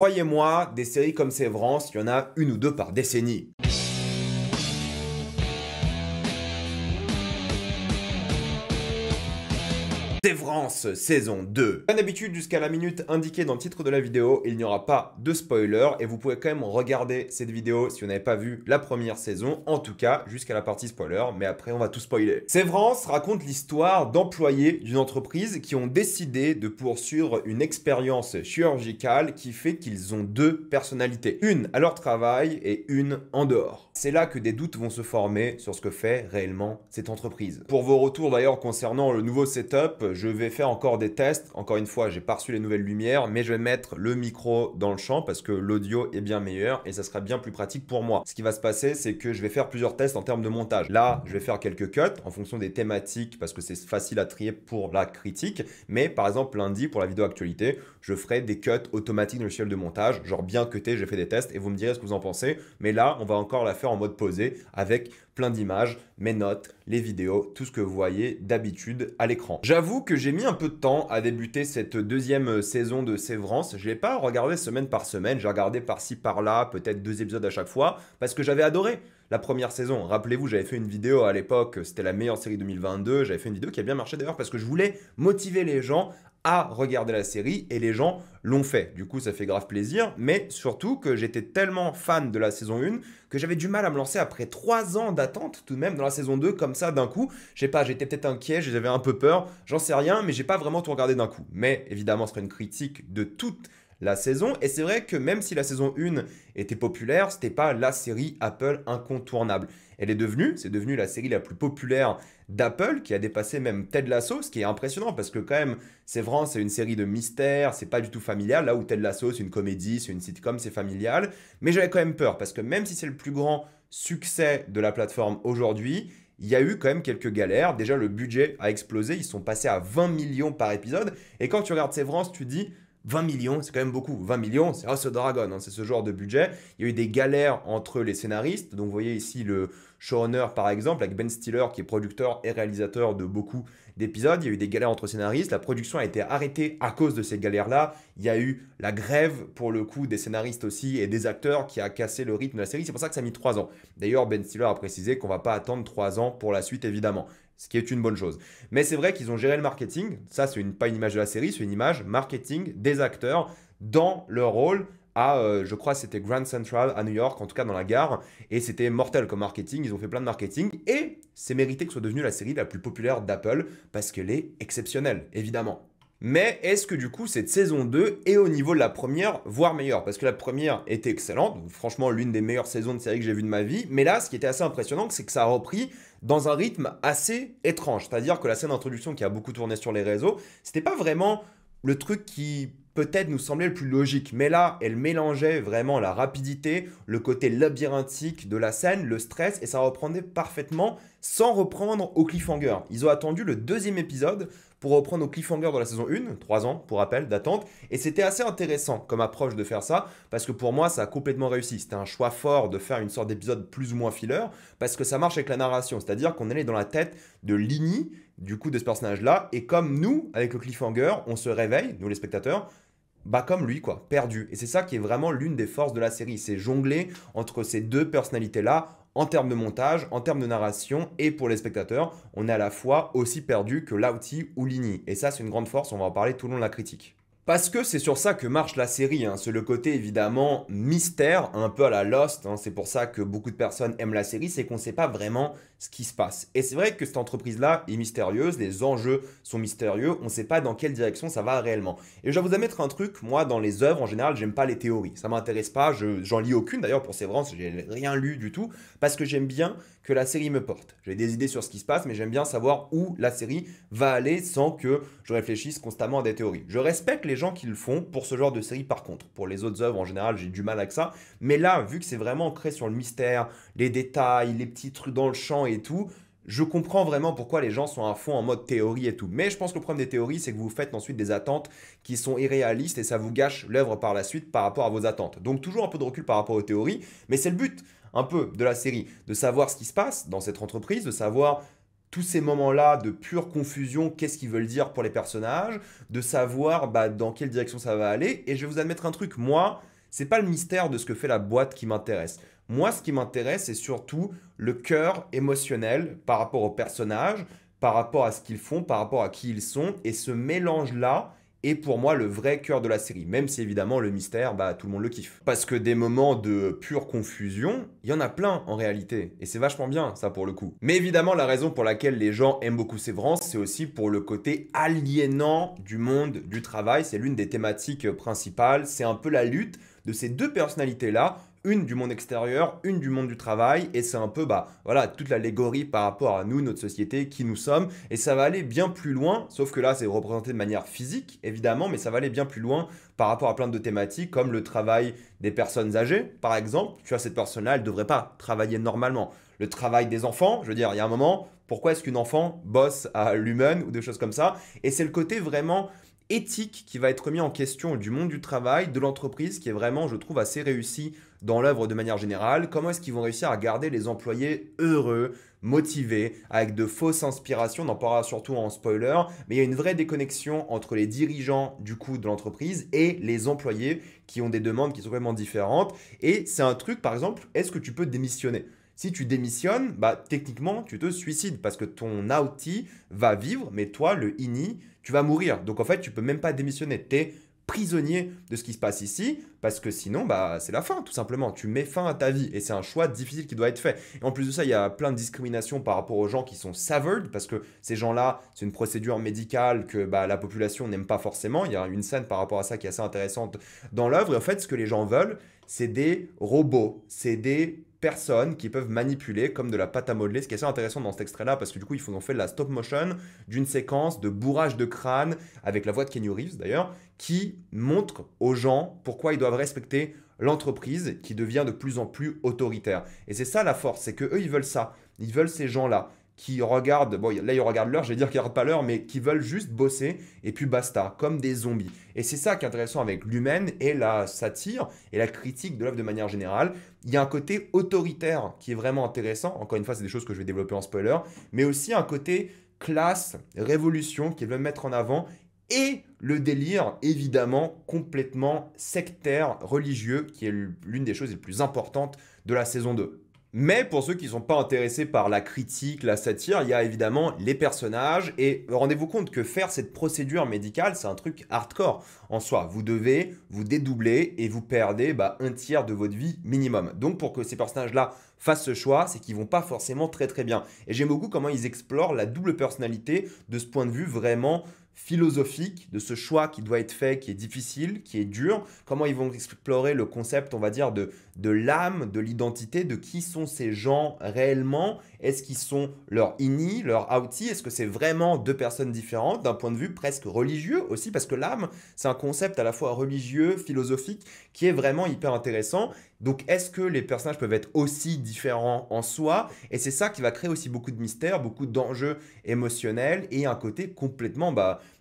Croyez-moi, des séries comme Sévrance, il y en a une ou deux par décennie. Sévrance saison 2. Comme d'habitude, jusqu'à la minute indiquée dans le titre de la vidéo, il n'y aura pas de spoiler et vous pouvez quand même regarder cette vidéo si vous n'avez pas vu la première saison, en tout cas jusqu'à la partie spoiler, mais après on va tout spoiler. Sévrance raconte l'histoire d'employés d'une entreprise qui ont décidé de poursuivre une expérience chirurgicale qui fait qu'ils ont deux personnalités, une à leur travail et une en dehors. C'est là que des doutes vont se former sur ce que fait réellement cette entreprise. Pour vos retours d'ailleurs concernant le nouveau setup, je vais faire encore des tests. Encore une fois, j'ai pas reçu les nouvelles lumières, mais je vais mettre le micro dans le champ parce que l'audio est bien meilleur et ça sera bien plus pratique pour moi. Ce qui va se passer, c'est que je vais faire plusieurs tests en termes de montage. Là, je vais faire quelques cuts en fonction des thématiques parce que c'est facile à trier pour la critique. Mais par exemple, lundi, pour la vidéo actualité, je ferai des cuts automatiques dans le logiciel de montage, genre bien cuté, j'ai fait des tests et vous me direz ce que vous en pensez. Mais là, on va encore la faire en mode posé avec plein d'images, mes notes, les vidéos, tout ce que vous voyez d'habitude à l'écran. J'avoue que j'ai mis un peu de temps à débuter cette deuxième saison de Sévrance. Je ne l'ai pas regardé semaine par semaine, j'ai regardé par-ci par-là, peut-être 2 épisodes à chaque fois, parce que j'avais adoré la première saison. Rappelez-vous, j'avais fait une vidéo à l'époque, c'était la meilleure série 2022, j'avais fait une vidéo qui a bien marché d'ailleurs parce que je voulais motiver les gens à regarder la série et les gens l'ont fait. Du coup, ça fait grave plaisir, mais surtout que j'étais tellement fan de la saison 1 que j'avais du mal à me lancer après 3 ans d'attente tout de même dans la saison 2 comme ça d'un coup. Je sais pas, j'étais peut-être inquiet, j'avais un peu peur, j'en sais rien, mais j'ai pas vraiment tout regardé d'un coup. Mais évidemment, ce serait une critique de toute la saison. Et c'est vrai que même si la saison 1 était populaire, c'était pas la série Apple incontournable. C'est devenu la série la plus populaire d'Apple, qui a dépassé même Ted Lasso, ce qui est impressionnant parce que quand même, c'est vrai, c'est une série de mystère, c'est pas du tout familial, là où Ted Lasso, c'est une comédie, c'est une sitcom, c'est familial. Mais j'avais quand même peur parce que même si c'est le plus grand succès de la plateforme aujourd'hui, il y a eu quand même quelques galères. Déjà, le budget a explosé, ils sont passés à 20 millions par épisode. Et quand tu regardes Sévrance, tu dis 20 millions, c'est quand même beaucoup. 20 millions, c'est House of Dragon, hein, c'est ce genre de budget. Il y a eu des galères entre les scénaristes. Donc, vous voyez ici le showrunner, par exemple, avec Ben Stiller, qui est producteur et réalisateur de beaucoup d'épisodes. Il y a eu des galères entre scénaristes. La production a été arrêtée à cause de ces galères-là. Il y a eu la grève, pour le coup, des scénaristes aussi et des acteurs qui a cassé le rythme de la série. C'est pour ça que ça a mis 3 ans. D'ailleurs, Ben Stiller a précisé qu'on ne va pas attendre 3 ans pour la suite, évidemment. Ce qui est une bonne chose. Mais c'est vrai qu'ils ont géré le marketing. Ça, c'est pas une image de la série, c'est une image marketing des acteurs dans leur rôle à, je crois, c'était Grand Central à New York, en tout cas dans la gare. Et c'était mortel comme marketing. Ils ont fait plein de marketing. Et c'est mérité que ce soit devenu la série la plus populaire d'Apple parce qu'elle est exceptionnelle, évidemment. Mais est-ce que du coup cette saison 2 est au niveau de la première, voire meilleure? Parce que la première était excellente, donc franchement l'une des meilleures saisons de série que j'ai vues de ma vie. Mais là, ce qui était assez impressionnant, c'est que ça a repris dans un rythme assez étrange. C'est-à-dire que la scène d'introduction qui a beaucoup tourné sur les réseaux, c'était pas vraiment le truc qui peut-être nous semblait le plus logique. Mais là, elle mélangeait vraiment la rapidité, le côté labyrinthique de la scène, le stress, et ça reprenait parfaitement sans reprendre au cliffhanger. Ils ont attendu le deuxième épisode pour reprendre au cliffhanger de la saison 1, 3 ans pour rappel d'attente, et c'était assez intéressant comme approche de faire ça, parce que pour moi ça a complètement réussi. C'était un choix fort de faire une sorte d'épisode plus ou moins filler, parce que ça marche avec la narration, c'est-à-dire qu'on est dans la tête de Linny, du coup de ce personnage-là, et comme nous, avec le cliffhanger, on se réveille, nous les spectateurs, bah comme lui quoi, perdu. Et c'est ça qui est vraiment l'une des forces de la série, c'est jongler entre ces deux personnalités-là en termes de montage, en termes de narration, et pour les spectateurs, on est à la fois aussi perdu que Lauti ou Lini. Et ça c'est une grande force, on va en parler tout le long de la critique. Parce que c'est sur ça que marche la série, hein. C'est le côté évidemment mystère, un peu à la Lost, hein. C'est pour ça que beaucoup de personnes aiment la série, c'est qu'on ne sait pas vraiment ce qui se passe. Et c'est vrai que cette entreprise-là est mystérieuse, les enjeux sont mystérieux, on ne sait pas dans quelle direction ça va réellement. Et je vais vous admettre un truc, moi dans les œuvres en général, j'aime pas les théories, ça m'intéresse pas, j'en lis aucune d'ailleurs pour Sévrance, j'ai rien lu du tout, parce que j'aime bien que la série me porte. J'ai des idées sur ce qui se passe, mais j'aime bien savoir où la série va aller sans que je réfléchisse constamment à des théories. Je respecte les gens qui le font pour ce genre de série par contre. Pour les autres œuvres en général, j'ai du mal avec ça. Mais là, vu que c'est vraiment ancré sur le mystère, les détails, les petits trucs dans le champ et tout, je comprends vraiment pourquoi les gens sont à fond en mode théorie et tout. Mais je pense que le problème des théories, c'est que vous faites ensuite des attentes qui sont irréalistes et ça vous gâche l'œuvre par la suite par rapport à vos attentes. Donc toujours un peu de recul par rapport aux théories, mais c'est le but un peu de la série, de savoir ce qui se passe dans cette entreprise, de savoir tous ces moments-là de pure confusion, qu'est-ce qu'ils veulent dire pour les personnages, de savoir dans quelle direction ça va aller. Et je vais vous admettre un truc, moi, c'est pas le mystère de ce que fait la boîte qui m'intéresse. Moi, ce qui m'intéresse, c'est surtout le cœur émotionnel par rapport aux personnages, par rapport à ce qu'ils font, par rapport à qui ils sont. Et ce mélange-là est pour moi le vrai cœur de la série. Même si évidemment le mystère, tout le monde le kiffe. Parce que des moments de pure confusion, il y en a plein en réalité. Et c'est vachement bien ça pour le coup. Mais évidemment la raison pour laquelle les gens aiment beaucoup Sévrance, c'est aussi pour le côté aliénant du monde du travail. C'est l'une des thématiques principales. C'est un peu la lutte de ces deux personnalités-là, une du monde extérieur, une du monde du travail, et c'est un peu voilà, toute l'allégorie par rapport à nous, notre société, qui nous sommes, et ça va aller bien plus loin, sauf que là c'est représenté de manière physique, évidemment, mais ça va aller bien plus loin par rapport à plein de thématiques, comme le travail des personnes âgées, par exemple. Tu vois, cette personne-là, elle ne devrait pas travailler normalement. Le travail des enfants, je veux dire, il y a un moment, pourquoi est-ce qu'une enfant bosse à l'humain ou des choses comme ça? Et c'est le côté vraiment éthique qui va être mis en question du monde du travail, de l'entreprise, qui est vraiment, je trouve, assez réussi dans l'œuvre de manière générale. Comment est-ce qu'ils vont réussir à garder les employés heureux, motivés, avec de fausses inspirations, on en parlera surtout en spoiler, mais il y a une vraie déconnexion entre les dirigeants du coup de l'entreprise et les employés qui ont des demandes qui sont vraiment différentes. Et c'est un truc, par exemple, est-ce que tu peux démissionner? Si tu démissionnes, techniquement, tu te suicides parce que ton outie va vivre, mais toi, le ini, tu vas mourir. Donc en fait, tu peux même pas démissionner. Tu es prisonnier de ce qui se passe ici parce que sinon, c'est la fin, tout simplement. Tu mets fin à ta vie et c'est un choix difficile qui doit être fait. Et en plus de ça, il y a plein de discriminations par rapport aux gens qui sont severed parce que ces gens-là, c'est une procédure médicale que la population n'aime pas forcément. Il y a une scène par rapport à ça qui est assez intéressante dans l'œuvre. Et en fait, ce que les gens veulent, c'est des robots, c'est des personnes qui peuvent manipuler comme de la pâte à modeler, ce qui est assez intéressant dans cet extrait-là, parce que du coup, ils ont fait de la stop motion d'une séquence de bourrage de crâne, avec la voix de Keanu Reeves d'ailleurs, qui montre aux gens pourquoi ils doivent respecter l'entreprise qui devient de plus en plus autoritaire. Et c'est ça la force, c'est que eux ils veulent ça. Ils veulent ces gens-là qui regardent, bon là ils regardent l'heure, je vais dire qu'ils regardent pas l'heure, mais qui veulent juste bosser et puis basta, comme des zombies. Et c'est ça qui est intéressant avec l'humaine et la satire et la critique de l'œuvre de manière générale. Il y a un côté autoritaire qui est vraiment intéressant, encore une fois c'est des choses que je vais développer en spoiler, mais aussi un côté classe, révolution qu'ils veulent mettre en avant et le délire, évidemment, complètement sectaire, religieux, qui est l'une des choses les plus importantes de la saison 2. Mais pour ceux qui ne sont pas intéressés par la critique, la satire, il y a évidemment les personnages. Et rendez-vous compte que faire cette procédure médicale, c'est un truc hardcore en soi. Vous devez vous dédoubler et vous perdez un tiers de votre vie minimum. Donc pour que ces personnages-là fassent ce choix, c'est qu'ils vont pas forcément très très bien. Et j'aime beaucoup comment ils explorent la double personnalité de ce point de vue vraiment philosophique de ce choix qui doit être fait, qui est difficile, qui est dur, comment ils vont explorer le concept, on va dire, de l'âme, de l'identité, de qui sont ces gens réellement, est-ce qu'ils sont leur ini, leur outie, est-ce que c'est vraiment deux personnes différentes d'un point de vue presque religieux aussi, parce que l'âme, c'est un concept à la fois religieux, philosophique, qui est vraiment hyper intéressant. Donc est-ce que les personnages peuvent être aussi différents en soi? Et c'est ça qui va créer aussi beaucoup de mystères, beaucoup d'enjeux émotionnels et un côté complètement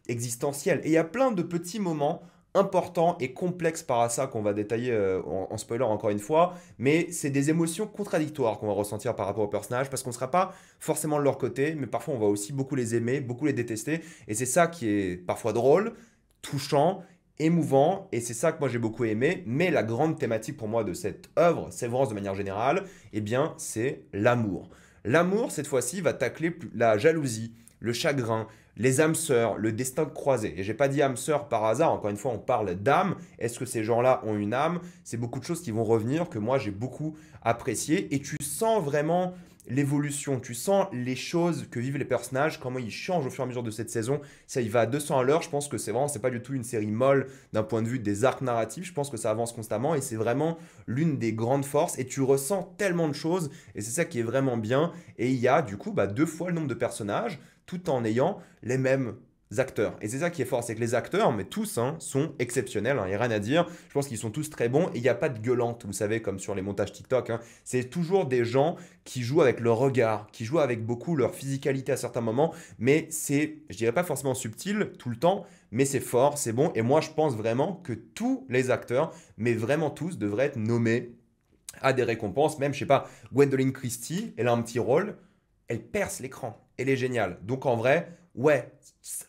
existentiel. Et il y a plein de petits moments importants et complexes par ça qu'on va détailler en spoiler encore une fois, mais c'est des émotions contradictoires qu'on va ressentir par rapport aux personnages parce qu'on ne sera pas forcément de leur côté, mais parfois on va aussi beaucoup les aimer, beaucoup les détester, et c'est ça qui est parfois drôle, touchant, émouvant, et c'est ça que moi j'ai beaucoup aimé. Mais la grande thématique pour moi de cette œuvre, Sévrance de manière générale, eh bien c'est l'amour. L'amour, cette fois-ci, va tacler la jalousie, le chagrin, les âmes sœurs, le destin croisé. Et j'ai pas dit âmes sœurs par hasard, encore une fois, on parle d'âme. Est-ce que ces gens-là ont une âme? C'est beaucoup de choses qui vont revenir, que moi j'ai beaucoup apprécié. Et tu sens vraiment l'évolution, tu sens les choses que vivent les personnages, comment ils changent au fur et à mesure de cette saison. Ça, il va à 200 à l'heure. Je pense que c'est pas du tout une série molle d'un point de vue des arcs narratifs. Je pense que ça avance constamment et c'est vraiment l'une des grandes forces. Et tu ressens tellement de choses et c'est ça qui est vraiment bien. Et il y a du coup 2 fois le nombre de personnages tout en ayant les mêmes acteurs. Et c'est ça qui est fort, c'est que les acteurs, mais tous, sont exceptionnels, il n'y a rien à dire. Je pense qu'ils sont tous très bons et il n'y a pas de gueulante, vous savez, comme sur les montages TikTok. C'est toujours des gens qui jouent avec leur regard, qui jouent avec beaucoup leur physicalité à certains moments, mais c'est, je dirais pas forcément subtil tout le temps, mais c'est fort, c'est bon. Et moi, je pense vraiment que tous les acteurs, mais vraiment tous, devraient être nommés à des récompenses. Même, je sais pas, Gwendoline Christie, elle a un petit rôle. elle perce l'écran. Elle est géniale. Donc en vrai, ouais,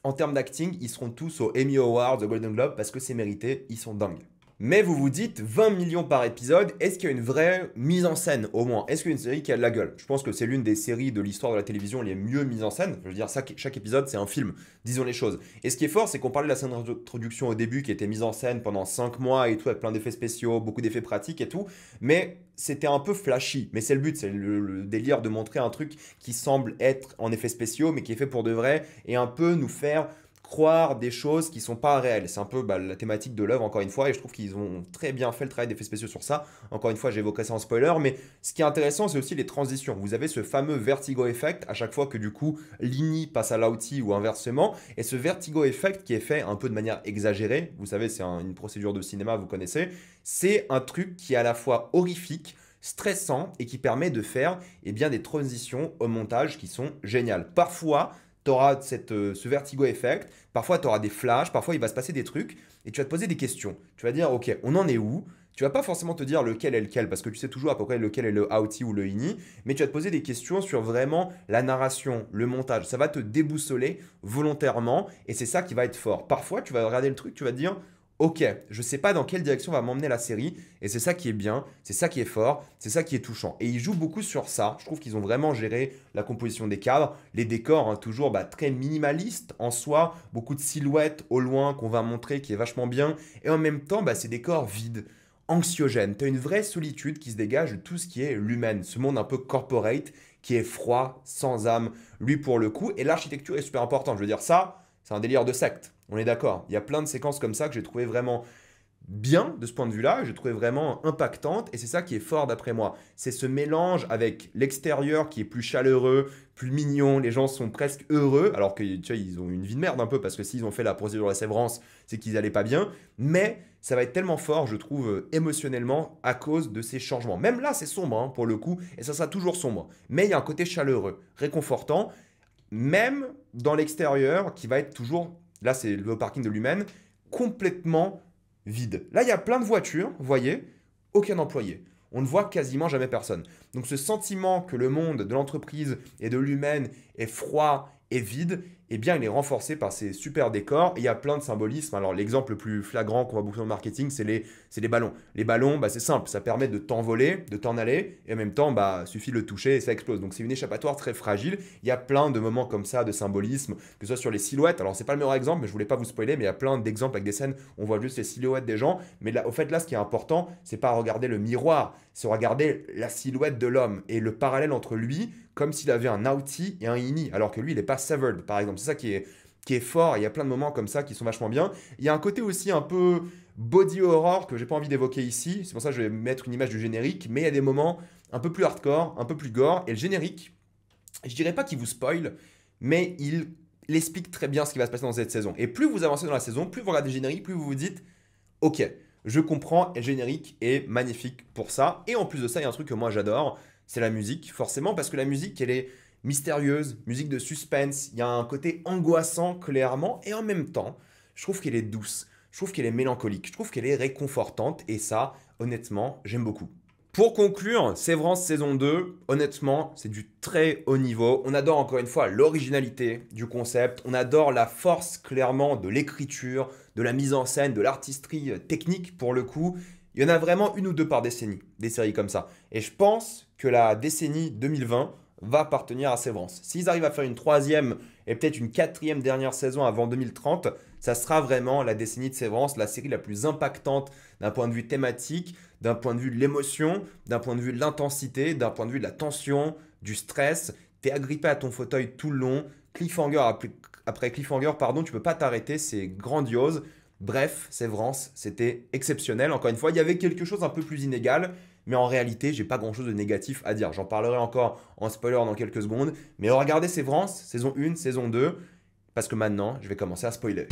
en termes d'acting, ils seront tous aux Emmy Awards, aux Golden Globe, parce que c'est mérité, ils sont dingues. Mais vous vous dites 20 millions par épisode, est-ce qu'il y a une vraie mise en scène au moins? Est-ce qu'il y a une série qui a de la gueule? Je pense que c'est l'une des séries de l'histoire de la télévision les mieux mises en scène. Je veux dire, chaque épisode c'est un film, disons les choses. Et ce qui est fort, c'est qu'on parlait de la scène d'introduction au début qui était mise en scène pendant 5 mois et tout, avec plein d'effets spéciaux, beaucoup d'effets pratiques et tout. Mais c'était un peu flashy. Mais c'est le but, c'est le délire de montrer un truc qui semble être en effets spéciaux, mais qui est fait pour de vrai et un peu nous faire croire des choses qui sont pas réelles. C'est un peu la thématique de l'œuvre, encore une fois, et je trouve qu'ils ont très bien fait le travail d'effets spéciaux sur ça. Encore une fois, j'évoquerai ça en spoiler, mais ce qui est intéressant, c'est aussi les transitions. Vous avez ce fameux vertigo effect à chaque fois que du coup, l'ini passe à l'outi ou inversement, et ce vertigo effect qui est fait un peu de manière exagérée, vous savez, c'est une procédure de cinéma, vous connaissez, c'est un truc qui est à la fois horrifique, stressant et qui permet de faire bien, des transitions au montage qui sont géniales. Parfois, tu auras ce vertigo effect, parfois tu auras des flashs, parfois il va se passer des trucs et tu vas te poser des questions. Tu vas dire, ok, on en est où? Tu vas pas forcément te dire lequel est lequel parce que tu sais toujours à peu près lequel est le outie ou le ini, mais tu vas te poser des questions sur vraiment la narration, le montage. Ça va te déboussoler volontairement et c'est ça qui va être fort. Parfois, tu vas regarder le truc, tu vas te dire, ok, je sais pas dans quelle direction va m'emmener la série, et c'est ça qui est bien, c'est ça qui est fort, c'est ça qui est touchant. Et ils jouent beaucoup sur ça, je trouve qu'ils ont vraiment géré la composition des cadres, les décors, hein, toujours très minimalistes en soi, beaucoup de silhouettes au loin qu'on va montrer qui est vachement bien, et en même temps, ces décors vides, anxiogènes. Tu as une vraie solitude qui se dégage de tout ce qui est l'humain, ce monde un peu corporate, qui est froid, sans âme, lui pour le coup, et l'architecture est super importante, je veux dire ça, c'est un délire de secte. On est d'accord. Il y a plein de séquences comme ça que j'ai trouvé vraiment bien de ce point de vue-là, j'ai trouvé vraiment impactante et c'est ça qui est fort d'après moi. C'est ce mélange avec l'extérieur qui est plus chaleureux, plus mignon, les gens sont presque heureux, alors que tu vois, ils ont une vie de merde un peu parce que s'ils ont fait la procédure de la sévrance, c'est qu'ils allaient pas bien, mais ça va être tellement fort, je trouve, émotionnellement à cause de ces changements. Même là, c'est sombre hein, pour le coup et ça sera toujours sombre, mais il y a un côté chaleureux, réconfortant, même dans l'extérieur qui va être toujours, là c'est le parking de l'humaine, complètement vide. Là, il y a plein de voitures, vous voyez, aucun employé. On ne voit quasiment jamais personne. Donc ce sentiment que le monde de l'entreprise et de l'humaine est froid et vide, eh bien, il est renforcé par ces super décors. Et il y a plein de symbolismes. Alors, l'exemple le plus flagrant qu'on va beaucoup dans le marketing, c'est les ballons. Les ballons, c'est simple. Ça permet de t'envoler, de t'en aller. Et en même temps, suffit de le toucher et ça explose. Donc, c'est une échappatoire très fragile. Il y a plein de moments comme ça, de symbolisme, que ce soit sur les silhouettes. Alors, c'est pas le meilleur exemple, mais je voulais pas vous spoiler. Mais il y a plein d'exemples avec des scènes où on voit juste les silhouettes des gens. Mais là, au fait, là, ce qui est important, c'est pas regarder le miroir, c'est regarder la silhouette de l'homme et le parallèle entre lui, comme s'il avait un outie et un ini, alors que lui, il n'est pas severed, par exemple. C'est ça qui est fort. Il y a plein de moments comme ça qui sont vachement bien. Il y a un côté aussi un peu body horror que j'ai pas envie d'évoquer ici. C'est pour ça que je vais mettre une image du générique. Mais il y a des moments un peu plus hardcore, un peu plus gore. Et le générique, je dirais pas qu'il vous spoil, mais il explique très bien ce qui va se passer dans cette saison. Et plus vous avancez dans la saison, plus vous regardez le générique, plus vous vous dites, ok, je comprends, et le générique est magnifique pour ça. Et en plus de ça, il y a un truc que moi j'adore, c'est la musique, forcément, parce que la musique, elle est mystérieuse, musique de suspense, il y a un côté angoissant clairement, et en même temps, je trouve qu'elle est douce, je trouve qu'elle est mélancolique, je trouve qu'elle est réconfortante, et ça, honnêtement, j'aime beaucoup. Pour conclure, Sévrance saison 2, honnêtement, c'est du très haut niveau. On adore encore une fois l'originalité du concept, on adore la force clairement de l'écriture, de la mise en scène, de l'artisterie technique pour le coup. Il y en a vraiment une ou deux par décennie, des séries comme ça. Et je pense que la décennie 2020 va appartenir à Sévrance. S'ils arrivent à faire une troisième et peut-être une quatrième dernière saison avant 2030, ça sera vraiment la décennie de Sévrance, la série la plus impactante d'un point de vue thématique, d'un point de vue de l'émotion, d'un point de vue de l'intensité, d'un point de vue de la tension, du stress. T'es agrippé à ton fauteuil tout le long. Cliffhanger après cliffhanger, pardon, tu peux pas t'arrêter, c'est grandiose. Bref, Sévrance, c'était exceptionnel. Encore une fois, il y avait quelque chose un peu plus inégal, mais en réalité, j'ai pas grand chose de négatif à dire. J'en parlerai encore en spoiler dans quelques secondes. Mais regardez Sévrance, saison 1, saison 2, parce que maintenant, je vais commencer à spoiler.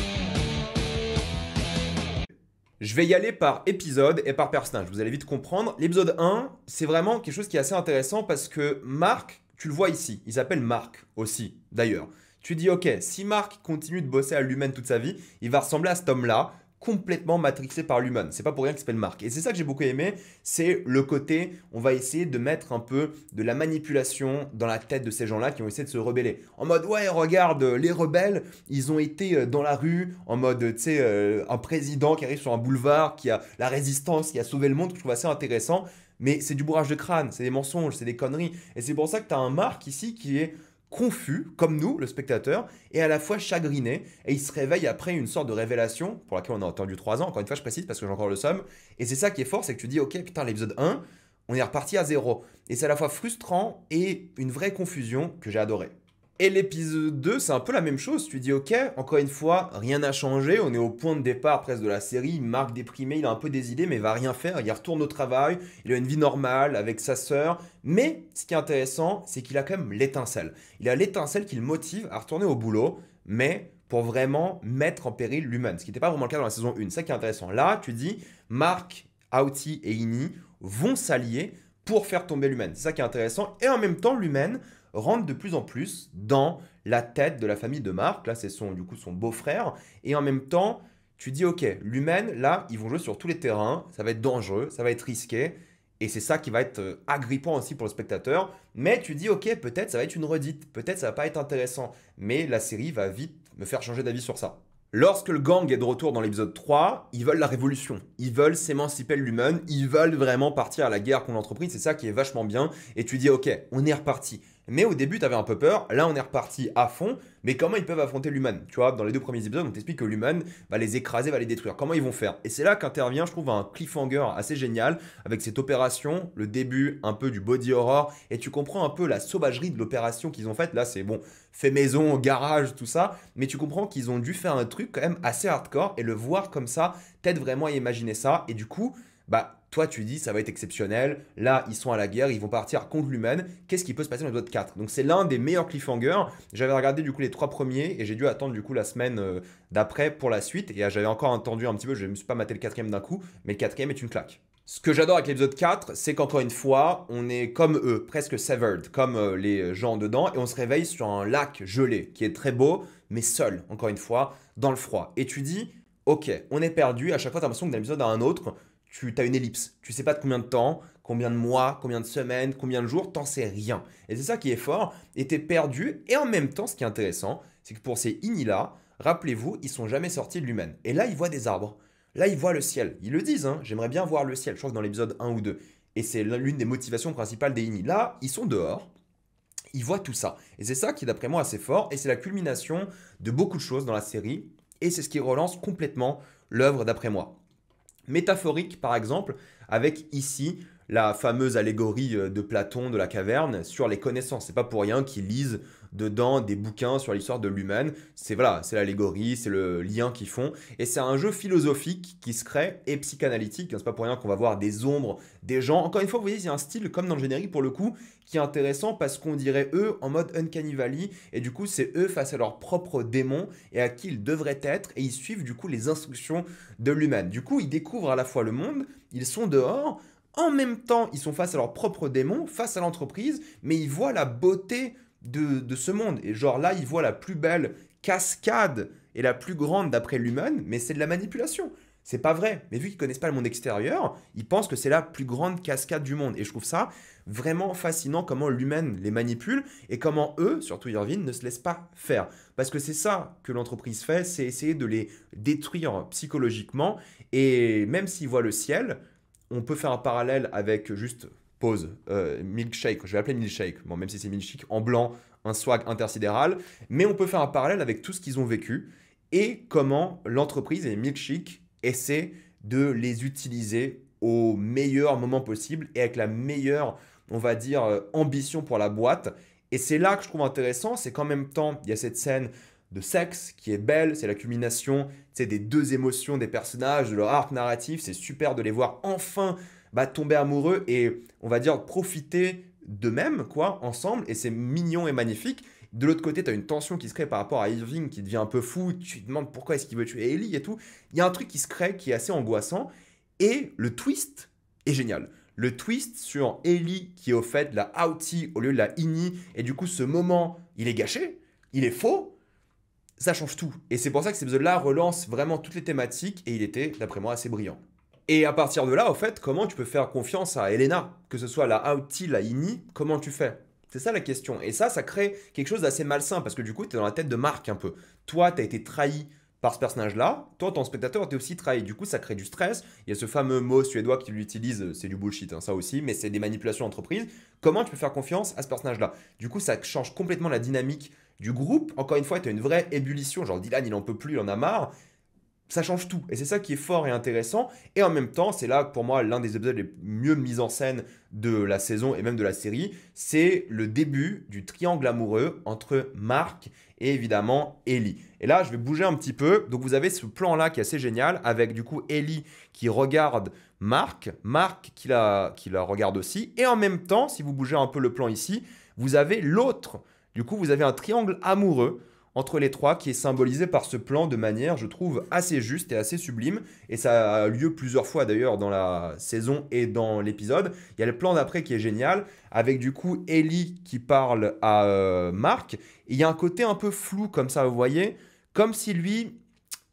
Je vais y aller par épisode et par personnage, vous allez vite comprendre. L'épisode 1, c'est vraiment quelque chose qui est assez intéressant parce que Marc, tu le vois ici, il s'appelle Marc aussi, d'ailleurs. Tu dis, ok, si Marc continue de bosser à l'humaine toute sa vie, il va ressembler à cet homme-là, complètement matrixé par l'humain. C'est pas pour rien qu'il s'appelle Mark. Et c'est ça que j'ai beaucoup aimé, c'est le côté, on va essayer de mettre un peu de la manipulation dans la tête de ces gens-là qui ont essayé de se rebeller. En mode, ouais, regarde, les rebelles, ils ont été dans la rue, en mode, tu sais, un président qui arrive sur un boulevard, qui a la résistance, qui a sauvé le monde, que je trouve assez intéressant. Mais c'est du bourrage de crâne, c'est des mensonges, c'est des conneries. Et c'est pour ça que tu as un Mark ici qui est confus, comme nous, le spectateur, et à la fois chagriné, et il se réveille après une sorte de révélation, pour laquelle on a attendu 3 ans, encore une fois je précise parce que j'ai encore le somme, et c'est ça qui est fort, c'est que tu dis, ok, putain, l'épisode 1, on est reparti à zéro, et c'est à la fois frustrant et une vraie confusion que j'ai adoré. Et l'épisode 2, c'est un peu la même chose. Tu dis, ok, encore une fois, rien n'a changé. On est au point de départ presque de la série. Marc déprimé, il a un peu des idées, mais il va rien faire. Il retourne au travail, il a une vie normale avec sa sœur. Mais ce qui est intéressant, c'est qu'il a quand même l'étincelle. Il a l'étincelle qui le motive à retourner au boulot, mais pour vraiment mettre en péril l'humain. Ce qui n'était pas vraiment le cas dans la saison 1. C'est ça qui est intéressant. Là, tu dis, Marc, Aoti et Ini vont s'allier pour faire tomber l'humain. C'est ça qui est intéressant. Et en même temps, l'humain rentre de plus en plus dans la tête de la famille de Marc. Là, c'est du coup son beau-frère. Et en même temps, tu dis, ok, l'humain, là, ils vont jouer sur tous les terrains. Ça va être dangereux, ça va être risqué. Et c'est ça qui va être agrippant aussi pour le spectateur. Mais tu dis, ok, peut-être ça va être une redite. Peut-être ça va pas être intéressant. Mais la série va vite me faire changer d'avis sur ça. Lorsque le gang est de retour dans l'épisode 3, ils veulent la révolution. Ils veulent s'émanciper de l'humain. Ils veulent vraiment partir à la guerre contre l'entreprise. C'est ça qui est vachement bien. Et tu dis, ok, on est reparti. Mais au début, tu avais un peu peur. Là, on est reparti à fond. Mais comment ils peuvent affronter l'humain? Tu vois, dans les 2 premiers épisodes, on t'explique que l'humain va les écraser, va les détruire. Comment ils vont faire? Et c'est là qu'intervient, je trouve, un cliffhanger assez génial avec cette opération, le début un peu du body horror. Et tu comprends un peu la sauvagerie de l'opération qu'ils ont faite. Là, c'est bon, fait maison, garage, tout ça. Mais tu comprends qu'ils ont dû faire un truc quand même assez hardcore. Et le voir comme ça t'aide vraiment à imaginer ça. Et du coup, bah, toi, tu dis, ça va être exceptionnel. Là, ils sont à la guerre, ils vont partir contre l'humain. Qu'est-ce qui peut se passer dans l'épisode 4? Donc, c'est l'un des meilleurs cliffhangers. J'avais regardé du coup les 3 premiers et j'ai dû attendre du coup la semaine d'après pour la suite. Et j'avais encore attendu un petit peu, je ne me suis pas maté le 4e d'un coup, mais le 4e est une claque. Ce que j'adore avec l'épisode 4, c'est qu'encore une fois, on est comme eux, presque severed, comme les gens dedans, et on se réveille sur un lac gelé qui est très beau, mais seul, encore une fois, dans le froid. Et tu dis, ok, on est perdu. À chaque fois, tu as l'impression que d'un épisode à un autre, tu as une ellipse. Tu sais pas de combien de temps, combien de mois, combien de semaines, combien de jours, t'en sais rien. Et c'est ça qui est fort. Et t'es perdu. Et en même temps, ce qui est intéressant, c'est que pour ces Ini-là, rappelez-vous, ils sont jamais sortis de l'humain. Et là, ils voient des arbres. Là, ils voient le ciel. Ils le disent, hein, j'aimerais bien voir le ciel. Je crois que dans l'épisode 1 ou 2. Et c'est l'une des motivations principales des Ini. Là, ils sont dehors. Ils voient tout ça. Et c'est ça qui est d'après moi assez fort. Et c'est la culmination de beaucoup de choses dans la série. Et c'est ce qui relance complètement l'œuvre d'après moi. Métaphorique, par exemple, avec ici la fameuse allégorie de Platon de la caverne sur les connaissances. C'est pas pour rien qu'ils lisent dedans des bouquins sur l'histoire de l'humain. C'est voilà, c'est l'allégorie, c'est le lien qu'ils font. Et c'est un jeu philosophique qui se crée et psychanalytique. C'est pas pour rien qu'on va voir des ombres, des gens. Encore une fois, vous voyez, il y a un style comme dans le générique pour le coup qui est intéressant parce qu'on dirait eux en mode Uncanny Valley. Et du coup, c'est eux face à leurs propres démons et à qui ils devraient être. Et ils suivent du coup les instructions de l'humain. Du coup, ils découvrent à la fois le monde, ils sont dehors. En même temps, ils sont face à leurs propres démons, face à l'entreprise, mais ils voient la beauté de ce monde. Et genre là, ils voient la plus belle cascade et la plus grande d'après l'humain, mais c'est de la manipulation. C'est pas vrai. Mais vu qu'ils connaissent pas le monde extérieur, ils pensent que c'est la plus grande cascade du monde. Et je trouve ça vraiment fascinant comment l'humain les manipule et comment eux, surtout Irvine, ne se laissent pas faire. Parce que c'est ça que l'entreprise fait, c'est essayer de les détruire psychologiquement. Et même s'ils voient le ciel, on peut faire un parallèle avec juste pause, milkshake, je vais l'appeler milkshake, bon, même si c'est milkshake en blanc, un swag intersidéral, mais on peut faire un parallèle avec tout ce qu'ils ont vécu et comment l'entreprise et les milkshakes essaient de les utiliser au meilleur moment possible et avec la meilleure, on va dire, ambition pour la boîte. Et c'est là que je trouve intéressant, c'est qu'en même temps, il y a cette scène de sexe qui est belle, c'est la culmination des 2 émotions des personnages, de leur arc narratif, c'est super de les voir enfin tomber amoureux et on va dire profiter d'eux-mêmes quoi, ensemble, et c'est mignon et magnifique. De l'autre côté, tu as une tension qui se crée par rapport à Irving qui devient un peu fou, tu te demandes pourquoi est-ce qu'il veut tuer Ellie et tout. Il y a un truc qui se crée qui est assez angoissant et le twist est génial. Le twist sur Ellie qui est au fait la Aoti au lieu de la Ini, et du coup ce moment, il est gâché, il est faux. ça change tout. Et c'est pour ça que cet épisode-là relance vraiment toutes les thématiques et il était, d'après moi, assez brillant. Et à partir de là, au fait, comment tu peux faire confiance à Elena? Que ce soit la Aoûti, la Ini, comment tu fais? C'est ça la question. Et ça crée quelque chose d'assez malsain parce que du coup, tu es dans la tête de Marc un peu. Toi, tu as été trahi par ce personnage-là. Toi, en tant que spectateur, tu es aussi trahi. Du coup, ça crée du stress. Il y a ce fameux mot suédois qui l'utilise, c'est du bullshit, hein, ça aussi, mais c'est des manipulations d'entreprise. Comment tu peux faire confiance à ce personnage-là? Du coup, ça change complètement la dynamique du groupe. Encore une fois, tu as une vraie ébullition. Genre, Dylan, il en peut plus, il en a marre. Ça change tout. Et c'est ça qui est fort et intéressant. Et en même temps, c'est là, pour moi, l'un des épisodes les mieux mis en scène de la saison et même de la série. C'est le début du triangle amoureux entre Marc et évidemment Ellie. Et là, je vais bouger un petit peu. Donc, vous avez ce plan-là qui est assez génial avec du coup Ellie qui regarde Marc, Marc qui la regarde aussi. Et en même temps, si vous bougez un peu le plan ici, vous avez l'autre. Du coup, vous avez un triangle amoureux entre les trois qui est symbolisé par ce plan de manière, je trouve, assez juste et assez sublime. Et ça a lieu plusieurs fois d'ailleurs dans la saison et dans l'épisode. Il y a le plan d'après qui est génial, avec du coup Ellie qui parle à Marc. Et il y a un côté un peu flou comme ça, vous voyez, comme si lui,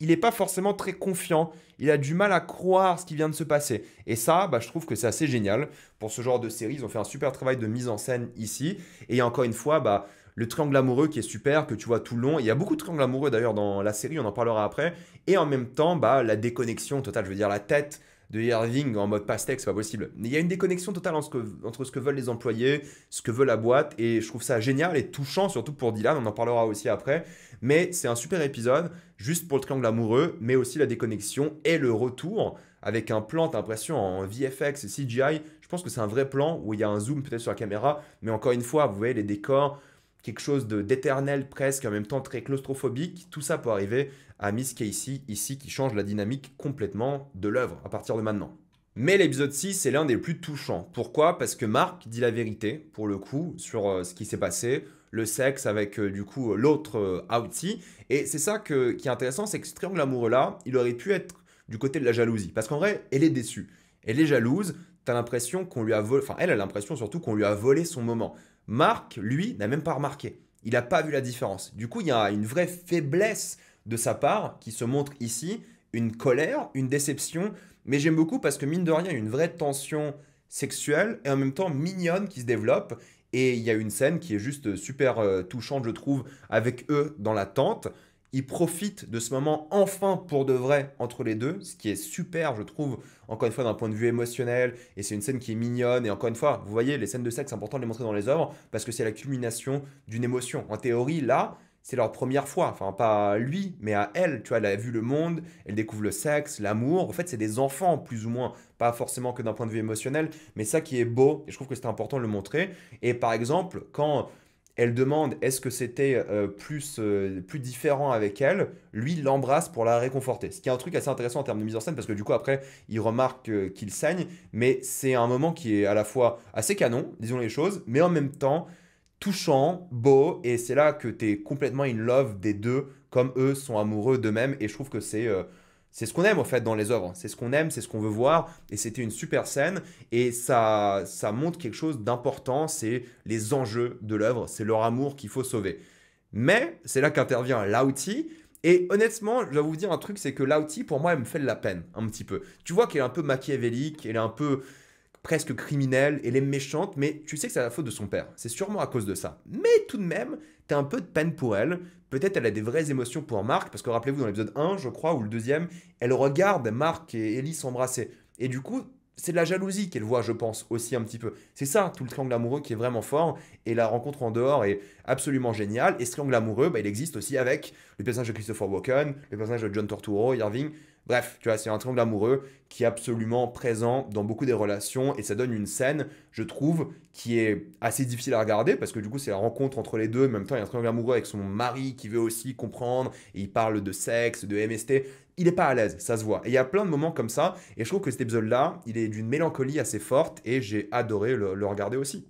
il n'est pas forcément très confiant. Il a du mal à croire ce qui vient de se passer. Et ça, je trouve que c'est assez génial. Pour ce genre de série, ils ont fait un super travail de mise en scène ici. Et encore une fois, le triangle amoureux qui est super, que tu vois tout le long. Il y a beaucoup de triangles amoureux d'ailleurs dans la série, on en parlera après. Et en même temps, la déconnexion totale, je veux dire la tête de Irving en mode pastèque, c'est pas possible. Mais il y a une déconnexion totale entre ce que veulent les employés, ce que veut la boîte, et je trouve ça génial et touchant, surtout pour Dylan, on en parlera aussi après. Mais c'est un super épisode, juste pour le triangle amoureux, mais aussi la déconnexion et le retour, avec un plan, t'as l'impression, en VFX et CGI. Je pense que c'est un vrai plan où il y a un zoom peut-être sur la caméra, mais encore une fois, vous voyez les décors, quelque chose d'éternel presque, en même temps très claustrophobique. Tout ça peut arriver à Miss Casey ici qui change la dynamique complètement de l'œuvre à partir de maintenant. Mais l'épisode 6, c'est l'un des plus touchants. Pourquoi? Parce que Marc dit la vérité, pour le coup, sur ce qui s'est passé, le sexe avec du coup l'autre Outie. Et c'est ça qui est intéressant, c'est que ce triangle amoureux-là, il aurait pu être du côté de la jalousie. Parce qu'en vrai, elle est déçue. Elle est jalouse, t'as l'impression qu'on lui a volé, enfin elle a l'impression surtout qu'on lui a volé son moment. Marc, lui, n'a même pas remarqué. Il n'a pas vu la différence. Du coup, il y a une vraie faiblesse de sa part qui se montre ici, une colère, une déception. Mais j'aime beaucoup parce que mine de rien, il y a une vraie tension sexuelle et en même temps mignonne qui se développe. Et il y a une scène qui est juste super touchante, je trouve, avec eux dans la tente. Ils profitent de ce moment enfin pour de vrai entre les deux, ce qui est super, je trouve, encore une fois d'un point de vue émotionnel. Et c'est une scène qui est mignonne. Et encore une fois, vous voyez, les scènes de sexe, c'est important de les montrer dans les œuvres parce que c'est la culmination d'une émotion. En théorie, là, c'est leur première fois. Enfin, pas à lui, mais à elle. Tu vois, elle a vu le monde, elle découvre le sexe, l'amour. En fait, c'est des enfants, plus ou moins. Pas forcément que d'un point de vue émotionnel, mais ça qui est beau. Et je trouve que c'était important de le montrer. Et par exemple, quand elle demande est-ce que c'était plus différent avec elle, lui il l'embrasse pour la réconforter. Ce qui est un truc assez intéressant en termes de mise en scène parce que du coup après il remarque qu'il saigne, mais c'est un moment qui est à la fois assez canon, disons les choses, mais en même temps touchant, beau, et c'est là que tu es complètement in love des deux, comme eux sont amoureux d'eux-mêmes, et je trouve que c'est ce qu'on aime en fait dans les œuvres, c'est ce qu'on aime, c'est ce qu'on veut voir, et c'était une super scène, et ça montre quelque chose d'important, c'est les enjeux de l'œuvre, c'est leur amour qu'il faut sauver. Mais c'est là qu'intervient Lauti, et honnêtement, je dois vous dire un truc, c'est que Lauti, pour moi, elle me fait de la peine, un petit peu. Tu vois qu'elle est un peu machiavélique, elle est un peu presque criminelle, elle est méchante, mais tu sais que c'est la faute de son père. C'est sûrement à cause de ça. Mais tout de même, t'as un peu de peine pour elle. Peut-être elle a des vraies émotions pour Marc, parce que rappelez-vous, dans l'épisode 1, je crois, ou le deuxième, elle regarde Marc et Ellie s'embrasser. Et du coup, c'est de la jalousie qu'elle voit, je pense, aussi un petit peu. C'est ça, tout le triangle amoureux qui est vraiment fort, et la rencontre en dehors est absolument géniale. Et ce triangle amoureux, il existe aussi avec le personnage de Christopher Walken, le personnage de John Turturro, Irving. Bref, tu vois, c'est un triangle amoureux qui est absolument présent dans beaucoup des relations et ça donne une scène, je trouve, qui est assez difficile à regarder parce que du coup, c'est la rencontre entre les deux. En même temps, il y a un triangle amoureux avec son mari qui veut aussi comprendre et il parle de sexe, de MST. Il n'est pas à l'aise, ça se voit. Et il y a plein de moments comme ça et je trouve que cet épisode-là, il est d'une mélancolie assez forte et j'ai adoré le regarder aussi.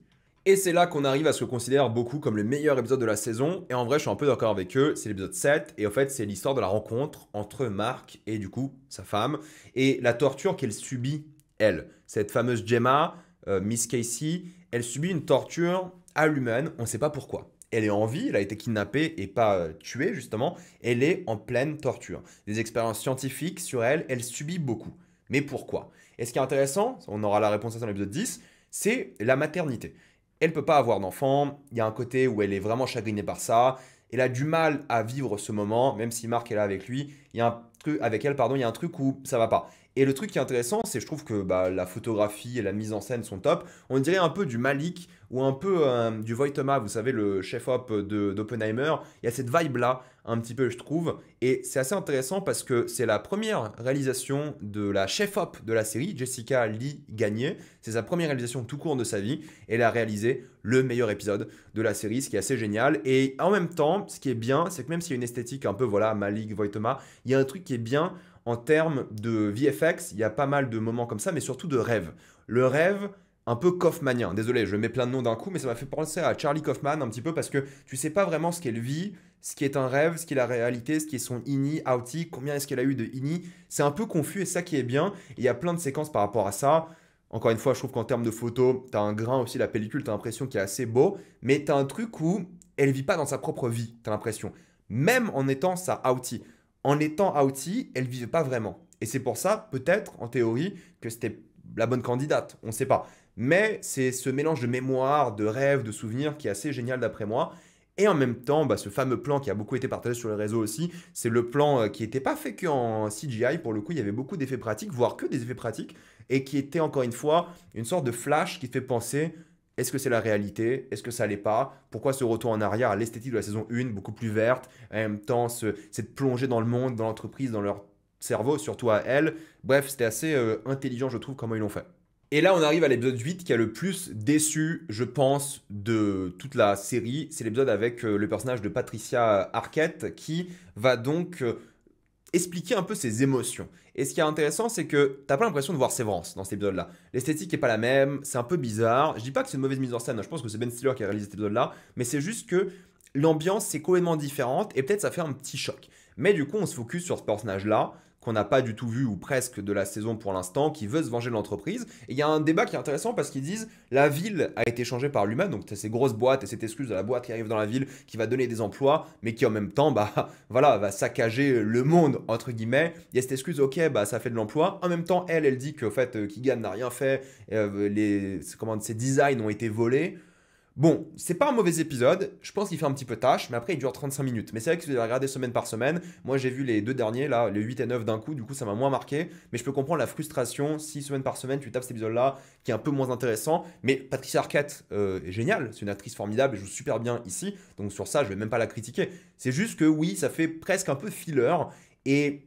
Et c'est là qu'on arrive à ce que je considère beaucoup comme le meilleur épisode de la saison. Et en vrai, je suis un peu d'accord avec eux. C'est l'épisode 7. Et en fait, c'est l'histoire de la rencontre entre Marc et du coup sa femme. Et la torture qu'elle subit, elle. Cette fameuse Gemma, Miss Casey, elle subit une torture à l'humaine. On ne sait pas pourquoi. elle est en vie, elle a été kidnappée et pas tuée justement, elle est en pleine torture. Des expériences scientifiques sur elle, elle subit beaucoup. Mais pourquoi? Et ce qui est intéressant, on aura la réponse à ça dans l'épisode 10, c'est la maternité. Elle peut pas avoir d'enfant, il y a un côté où elle est vraiment chagrinée par ça, elle a du mal à vivre ce moment, même si Marc est là avec lui, il y a un truc avec elle, pardon, il y a un truc où ça va pas. Et le truc qui est intéressant, c'est je trouve que bah, la photographie et la mise en scène sont top. On dirait un peu du Malik ou un peu du Voitema, vous savez, le chef-op d'Oppenheimer. Il y a cette vibe-là, un petit peu, je trouve. Et c'est assez intéressant parce que c'est la première réalisation de la chef-op de la série, Jessica Lee Gagné. C'est sa première réalisation tout court de sa vie. Elle a réalisé le meilleur épisode de la série, ce qui est assez génial. Et en même temps, ce qui est bien, c'est que même s'il y a une esthétique un peu, voilà, Malik, Voitema, il y a un truc qui est bien en termes de VFX, il y a pas mal de moments comme ça, mais surtout de rêve. Le rêve, un peu Kaufmanien. Désolé, je mets plein de noms d'un coup, mais ça m'a fait penser à Charlie Kaufman un petit peu parce que tu sais pas vraiment ce qu'elle vit, ce qui est un rêve, ce qui est la réalité, ce qui est son ini, outie, combien est-ce qu'elle a eu de ini. C'est un peu confus et ça qui est bien. Il y a plein de séquences par rapport à ça. Encore une fois, je trouve qu'en termes de photos, t'as un grain aussi, la pellicule, t'as l'impression qu'il est assez beau, mais t'as un truc où elle vit pas dans sa propre vie, t'as l'impression. Même en étant sa outie. En étant outie, elle ne vivait pas vraiment. Et c'est pour ça, peut-être, en théorie, que c'était la bonne candidate. On ne sait pas. Mais c'est ce mélange de mémoire, de rêves, de souvenirs qui est assez génial d'après moi. Et en même temps, bah, ce fameux plan qui a beaucoup été partagé sur les réseaux aussi, c'est le plan qui n'était pas fait qu'en CGI. Pour le coup, il y avait beaucoup d'effets pratiques, voire que des effets pratiques, et qui était encore une fois une sorte de flash qui te fait penser. Est-ce que c'est la réalité? Est-ce que ça l'est pas? Pourquoi ce retour en arrière à l'esthétique de la saison 1, beaucoup plus verte, en même temps cette plongée dans le monde, dans l'entreprise, dans leur cerveau, surtout à elle. Bref, c'était assez intelligent, je trouve, comment ils l'ont fait. Et là, on arrive à l'épisode 8 qui a le plus déçu, je pense, de toute la série. C'est l'épisode avec le personnage de Patricia Arquette qui va donc expliquer un peu ses émotions. Et ce qui est intéressant, c'est que t'as pas l'impression de voir Sévrance dans cet épisode-là. L'esthétique est pas la même, c'est un peu bizarre. Je dis pas que c'est une mauvaise mise en scène, hein. Je pense que c'est Ben Stiller qui a réalisé cet épisode-là, mais c'est juste que l'ambiance c'est complètement différente et peut-être ça fait un petit choc. Mais du coup, on se focus sur ce personnage-là qu'on n'a pas du tout vu ou presque de la saison pour l'instant, qui veut se venger de l'entreprise. Et il y a un débat qui est intéressant parce qu'ils disent la ville a été changée par l'humain, donc tu as ces grosses boîtes et cette excuse de la boîte qui arrive dans la ville qui va donner des emplois, mais qui en même temps, bah voilà, va saccager le monde entre guillemets. Il y a cette excuse, ok, bah ça fait de l'emploi. En même temps, elle dit qu'en fait, Keegan n'a rien fait, ses designs ont été volés. Bon, c'est pas un mauvais épisode, je pense qu'il fait un petit peu tâche, mais après il dure 35 minutes. Mais c'est vrai que si vous avez regardé semaine par semaine, moi j'ai vu les deux derniers, là, les 8 et 9 d'un coup, du coup ça m'a moins marqué, mais je peux comprendre la frustration si semaine par semaine tu tapes cet épisode-là, qui est un peu moins intéressant. Mais Patricia Arquette est géniale, c'est une actrice formidable, elle joue super bien ici, donc sur ça je vais même pas la critiquer. C'est juste que oui, ça fait presque un peu filler, et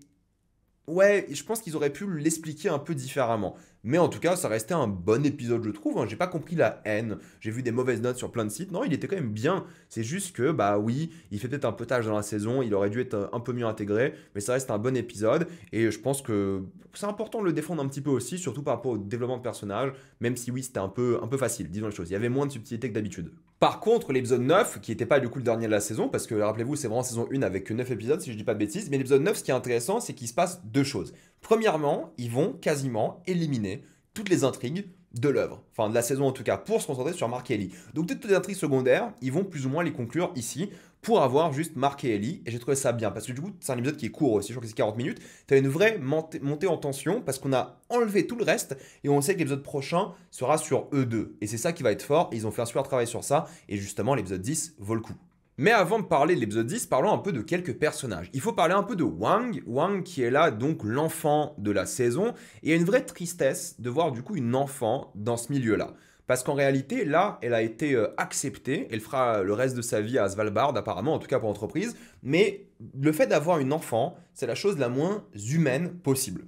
ouais, je pense qu'ils auraient pu l'expliquer un peu différemment. Mais en tout cas, ça restait un bon épisode, je trouve, hein. J'ai pas compris la haine. J'ai vu des mauvaises notes sur plein de sites. Non, il était quand même bien. C'est juste que, bah oui, il fait peut-être un peu tâche dans la saison. Il aurait dû être un peu mieux intégré. Mais ça reste un bon épisode. Et je pense que c'est important de le défendre un petit peu aussi, surtout par rapport au développement de personnage. Même si oui, c'était un peu facile, disons les choses. Il y avait moins de subtilité que d'habitude. Par contre, l'épisode 9, qui n'était pas du coup le dernier de la saison, parce que rappelez-vous, c'est vraiment saison 1 avec que 9 épisodes, si je dis pas de bêtises. Mais l'épisode 9, ce qui est intéressant, c'est qu'il se passe deux choses. Premièrement, ils vont quasiment éliminer toutes les intrigues de l'œuvre, enfin de la saison en tout cas, pour se concentrer sur Mark et Ellie. Donc toutes les intrigues secondaires, ils vont plus ou moins les conclure ici pour avoir juste Mark et Ellie, et j'ai trouvé ça bien, parce que du coup c'est un épisode qui est court aussi, je crois que c'est 40 minutes, tu as une vraie montée en tension, parce qu'on a enlevé tout le reste, et on sait que l'épisode prochain sera sur eux deux, et c'est ça qui va être fort, et ils ont fait un super travail sur ça, et justement l'épisode 10 vaut le coup. Mais avant de parler de l'épisode 10, parlons un peu de quelques personnages. Il faut parler un peu de Wang. Wang qui est là, donc l'enfant de la saison. Et il y a une vraie tristesse de voir du coup une enfant dans ce milieu-là. Parce qu'en réalité, là, elle a été acceptée. Elle fera le reste de sa vie à Svalbard, apparemment, en tout cas pour l'entreprise. Mais le fait d'avoir une enfant, c'est la chose la moins humaine possible.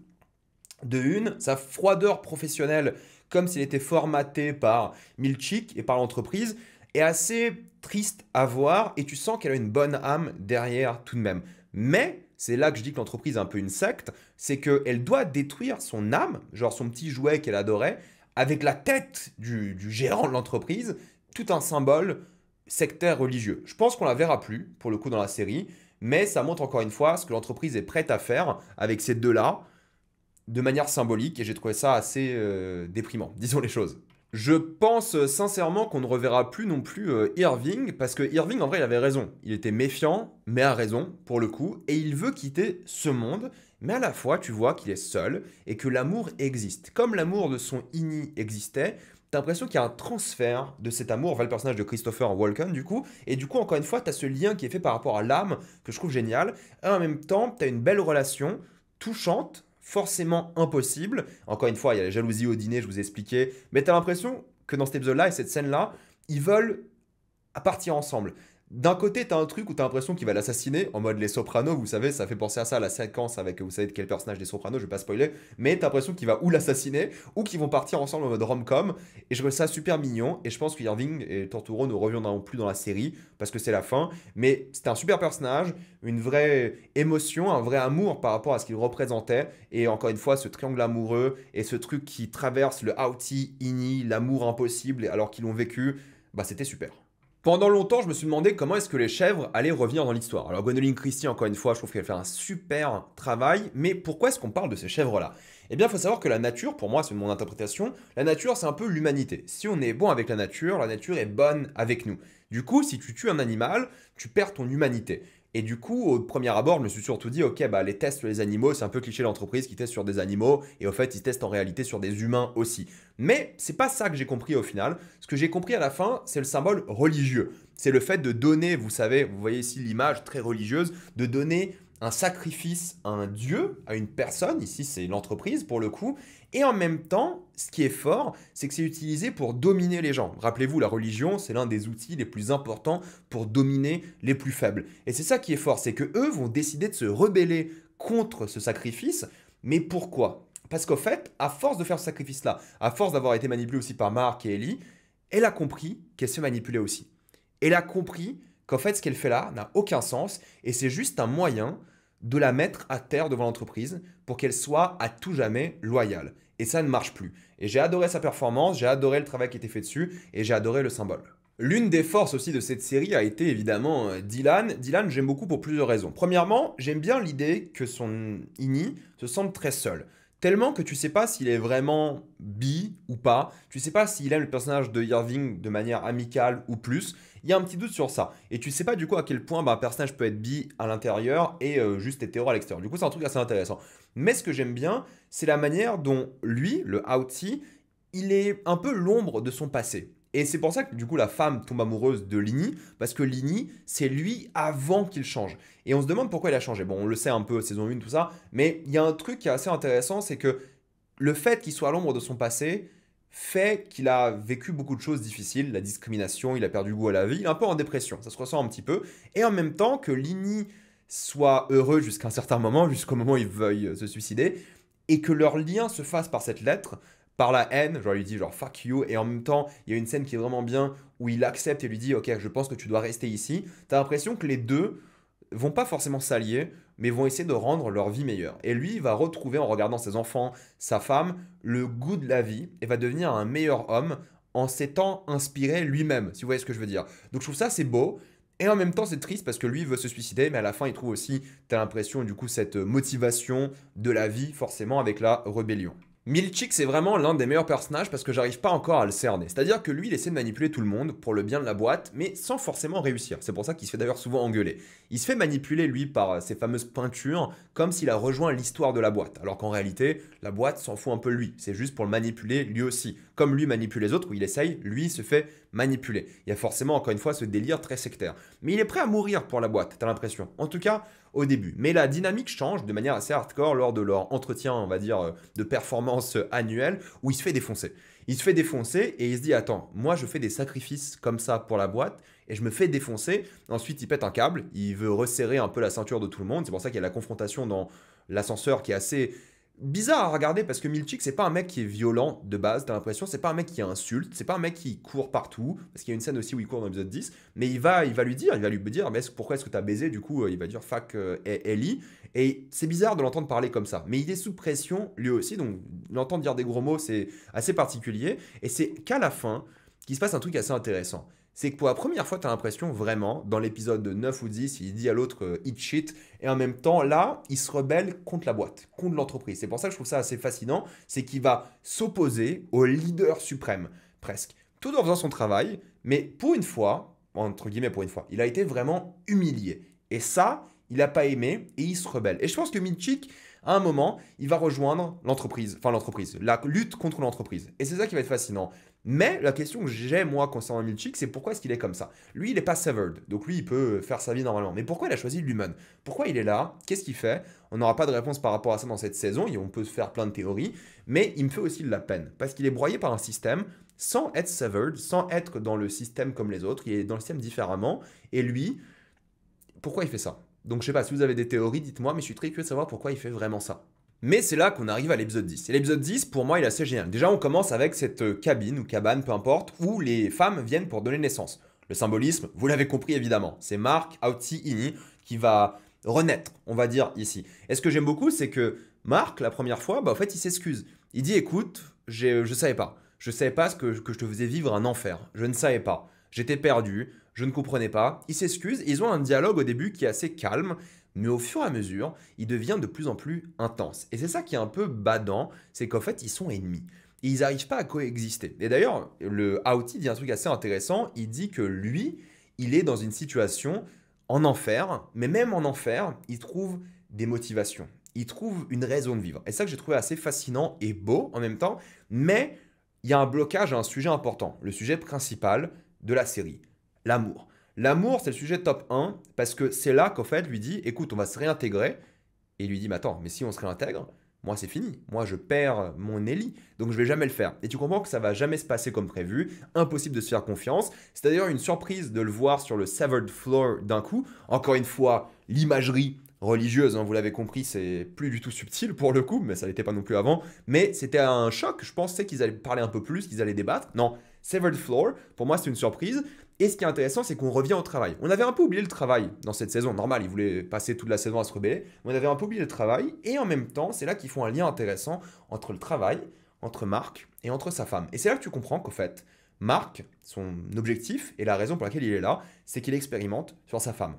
De une, sa froideur professionnelle, comme s'il était formaté par Milchik et par l'entreprise, est assez triste à voir et tu sens qu'elle a une bonne âme derrière tout de même. Mais c'est là que je dis que l'entreprise est un peu une secte, c'est qu'elle doit détruire son âme, genre son petit jouet qu'elle adorait, avec la tête du gérant de l'entreprise, tout un symbole sectaire religieux. Je pense qu'on la verra plus, pour le coup, dans la série, mais ça montre encore une fois ce que l'entreprise est prête à faire avec ces deux-là, de manière symbolique, et j'ai trouvé ça assez déprimant, disons les choses. Je pense sincèrement qu'on ne reverra plus non plus Irving, parce que Irving, en vrai, il avait raison. Il était méfiant, mais a raison, pour le coup, et il veut quitter ce monde, mais à la fois, tu vois qu'il est seul, et que l'amour existe. Comme l'amour de son Ini existait, t'as l'impression qu'il y a un transfert de cet amour vers le personnage de Christopher Walken, du coup, et du coup, encore une fois, t'as ce lien qui est fait par rapport à l'âme, que je trouve génial, et en même temps, t'as une belle relation, touchante, forcément impossible. Encore une fois, il y a la jalousie au dîner, je vous ai expliqué. Mais t'as l'impression que dans cet épisode-là et cette scène-là, ils veulent partir ensemble. D'un côté, t'as un truc où t'as l'impression qu'il va l'assassiner, en mode les Sopranos, vous savez, ça fait penser à ça, la séquence avec, vous savez de quel personnage des Sopranos, je vais pas spoiler, mais t'as l'impression qu'il va ou l'assassiner, ou qu'ils vont partir ensemble en mode rom-com, et je trouve ça super mignon, et je pense que Irving et Torturo ne reviendront plus dans la série, parce que c'est la fin, mais c'était un super personnage, une vraie émotion, un vrai amour par rapport à ce qu'il représentait, et encore une fois, ce triangle amoureux, et ce truc qui traverse le Outie, Ini, l'amour impossible, alors qu'ils l'ont vécu, bah c'était super. Pendant longtemps, je me suis demandé comment est-ce que les chèvres allaient revenir dans l'histoire. Alors Gwendoline Christie, encore une fois, je trouve qu'elle fait un super travail, mais pourquoi est-ce qu'on parle de ces chèvres-là? Eh bien, il faut savoir que la nature, pour moi, c'est mon interprétation, la nature, c'est un peu l'humanité. Si on est bon avec la nature est bonne avec nous. Du coup, si tu tues un animal, tu perds ton humanité. Et du coup, au premier abord, je me suis surtout dit, ok, bah les tests sur les animaux, c'est un peu cliché l'entreprise qui teste sur des animaux, et au fait, ils testent en réalité sur des humains aussi. Mais c'est pas ça que j'ai compris au final. Ce que j'ai compris à la fin, c'est le symbole religieux. C'est le fait de donner, vous savez, vous voyez ici l'image très religieuse, de donner un sacrifice à un dieu, à une personne, ici c'est l'entreprise pour le coup, et en même temps, ce qui est fort, c'est que c'est utilisé pour dominer les gens. Rappelez-vous, la religion, c'est l'un des outils les plus importants pour dominer les plus faibles. Et c'est ça qui est fort, c'est que eux vont décider de se rebeller contre ce sacrifice, mais pourquoi? Parce qu'au fait, à force de faire ce sacrifice-là, à force d'avoir été manipulée aussi par Mark et Ellie, elle a compris qu'elle se fait manipuler aussi. Elle a compris qu'en fait, ce qu'elle fait là n'a aucun sens et c'est juste un moyen de la mettre à terre devant l'entreprise pour qu'elle soit à tout jamais loyale. Et ça ne marche plus. Et j'ai adoré sa performance, j'ai adoré le travail qui était fait dessus et j'ai adoré le symbole. L'une des forces aussi de cette série a été évidemment Dylan. Dylan, j'aime beaucoup pour plusieurs raisons. Premièrement, j'aime bien l'idée que son Ini se sente très seul. Tellement que tu sais pas s'il est vraiment bi ou pas. Tu sais pas s'il aime le personnage de Irving de manière amicale ou plus. Il y a un petit doute sur ça. Et tu sais pas du coup à quel point un personnage peut être bi à l'intérieur et juste hétéro à l'extérieur. Du coup, c'est un truc assez intéressant. Mais ce que j'aime bien, c'est la manière dont lui, le Outie, il est un peu l'ombre de son passé. Et c'est pour ça que du coup la femme tombe amoureuse de Lini, parce que Lini, c'est lui avant qu'il change. Et on se demande pourquoi il a changé. Bon, on le sait un peu, saison 1, tout ça, mais il y a un truc qui est assez intéressant, c'est que le fait qu'il soit à l'ombre de son passé fait qu'il a vécu beaucoup de choses difficiles, la discrimination, il a perdu goût à la vie, il est un peu en dépression, ça se ressent un petit peu. Et en même temps que Lini soit heureux jusqu'à un certain moment, jusqu'au moment où il veuille se suicider, et que leur lien se fasse par cette lettre, par la haine, genre il lui dit genre fuck you, et en même temps il y a une scène qui est vraiment bien où il accepte et lui dit ok je pense que tu dois rester ici, t'as l'impression que les deux vont pas forcément s'allier, mais vont essayer de rendre leur vie meilleure. Et lui, il va retrouver en regardant ses enfants, sa femme, le goût de la vie, et va devenir un meilleur homme en s'étant inspiré lui-même, si vous voyez ce que je veux dire. Donc je trouve ça c'est beau, et en même temps c'est triste parce que lui veut se suicider, mais à la fin il trouve aussi, t'as l'impression du coup cette motivation de la vie forcément avec la rébellion. Milchik, c'est vraiment l'un des meilleurs personnages parce que j'arrive pas encore à le cerner. C'est-à-dire que lui, il essaie de manipuler tout le monde pour le bien de la boîte, mais sans forcément réussir. C'est pour ça qu'il se fait d'ailleurs souvent engueuler. Il se fait manipuler, lui, par ces fameuses peintures, comme s'il a rejoint l'histoire de la boîte. Alors qu'en réalité, la boîte s'en fout un peu de lui. C'est juste pour le manipuler lui aussi. Comme lui manipule les autres, où il essaye, lui il se fait manipuler. Il y a forcément, encore une fois, ce délire très sectaire. Mais il est prêt à mourir pour la boîte, t'as l'impression. En tout cas, au début. Mais la dynamique change de manière assez hardcore lors de leur entretien, on va dire, de performance annuelle, où il se fait défoncer. Il se fait défoncer et il se dit, attends, moi je fais des sacrifices comme ça pour la boîte, et je me fais défoncer. Ensuite, il pète un câble, il veut resserrer un peu la ceinture de tout le monde. C'est pour ça qu'il y a la confrontation dans l'ascenseur qui est assez bizarre à regarder parce que Milchik c'est pas un mec qui est violent de base, t'as l'impression, c'est pas un mec qui insulte, c'est pas un mec qui court partout, parce qu'il y a une scène aussi où il court dans l'épisode 10, mais il va lui dire, mais pourquoi est-ce que t'as baisé, du coup il va dire fuck Ellie, et c'est bizarre de l'entendre parler comme ça, mais il est sous pression lui aussi, donc l'entendre dire des gros mots c'est assez particulier, et c'est qu'à la fin qu'il se passe un truc assez intéressant. C'est que pour la première fois, tu as l'impression vraiment, dans l'épisode 9 ou 10, il dit à l'autre eat shit, et en même temps, là, il se rebelle contre la boîte, contre l'entreprise. C'est pour ça que je trouve ça assez fascinant, c'est qu'il va s'opposer au leader suprême. presque, tout en faisant son travail, mais pour une fois, entre guillemets pour une fois, il a été vraiment humilié. Et ça, il n'a pas aimé et il se rebelle. Et je pense que Milchik, à un moment, il va rejoindre l'entreprise, la lutte contre l'entreprise. Et c'est ça qui va être fascinant. Mais la question que j'ai, moi, concernant Milchik, c'est pourquoi est-ce qu'il est comme ça? Lui, il n'est pas severed, donc lui, il peut faire sa vie normalement. Mais pourquoi il a choisi Lumen? Pourquoi il est là? Qu'est-ce qu'il fait? On n'aura pas de réponse par rapport à ça dans cette saison, et on peut se faire plein de théories, mais il me fait aussi de la peine, parce qu'il est broyé par un système sans être severed, sans être dans le système comme les autres, il est dans le système différemment, et lui, pourquoi il fait ça? Donc je sais pas, si vous avez des théories, dites-moi, mais je suis très curieux de savoir pourquoi il fait vraiment ça. Mais c'est là qu'on arrive à l'épisode 10. Et l'épisode 10, pour moi, il est assez génial. Déjà, on commence avec cette cabine, ou cabane, peu importe, où les femmes viennent pour donner naissance. Le symbolisme, vous l'avez compris évidemment, c'est Mark Auti-Ini qui va renaître, on va dire ici. Et ce que j'aime beaucoup, c'est que Mark, la première fois, en fait, il s'excuse. Il dit, écoute, je savais pas. Je savais pas que je te faisais vivre un enfer. Je ne savais pas. J'étais perdu, je ne comprenais pas. Ils s'excusent, ils ont un dialogue au début qui est assez calme, mais au fur et à mesure, il devient de plus en plus intense. Et c'est ça qui est un peu badant, c'est qu'en fait, ils sont ennemis. Et ils n'arrivent pas à coexister. Et d'ailleurs, le Aouti dit un truc assez intéressant, il dit que lui, il est dans une situation en enfer, mais même en enfer, il trouve des motivations. Il trouve une raison de vivre. Et ça que j'ai trouvé assez fascinant et beau en même temps, mais il y a un blocage à un sujet important, le sujet principal de la série, l'amour. L'amour, c'est le sujet top 1, parce que c'est là qu'en fait, lui dit, écoute, on va se réintégrer. Et il lui dit, mais attends, mais si on se réintègre, moi c'est fini. Moi je perds mon Ellie, donc je vais jamais le faire. Et tu comprends que ça va jamais se passer comme prévu, impossible de se faire confiance. C'est d'ailleurs une surprise de le voir sur le severed floor d'un coup. Encore une fois, l'imagerie religieuse, hein, vous l'avez compris, c'est plus du tout subtil pour le coup, mais ça l'était pas non plus avant. Mais c'était un choc, je pensais qu'ils allaient parler un peu plus, qu'ils allaient débattre. Non, severed floor, pour moi c'est une surprise. Et ce qui est intéressant, c'est qu'on revient au travail. On avait un peu oublié le travail dans cette saison. Normal, ils voulaient passer toute la saison à se rebeller. Mais on avait un peu oublié le travail. Et en même temps, c'est là qu'ils font un lien intéressant entre le travail, entre Mark et entre sa femme. Et c'est là que tu comprends qu'en fait, Mark, son objectif et la raison pour laquelle il est là, c'est qu'il expérimente sur sa femme.